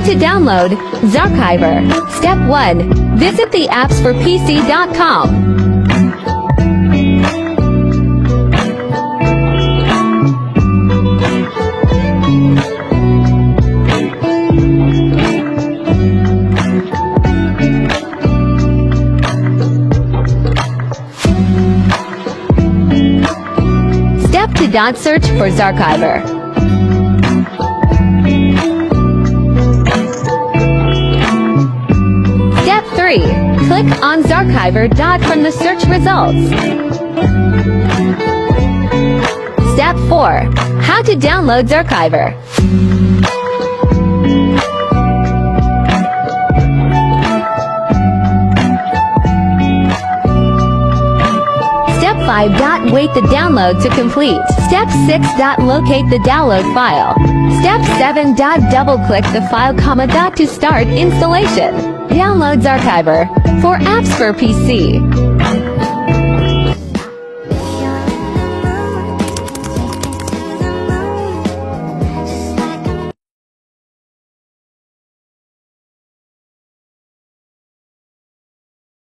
How to download ZArchiver. Step 1. Visit the appsforpc.com. Step 2. Search for ZArchiver. Step 3. Click on ZArchiver. From the search results. Step 4. How to download ZArchiver. Step 5. Wait the download to complete. Step 6. Locate the download file. Step 7. Double-click the file, to start installation. Download ZArchiver for apps for PC.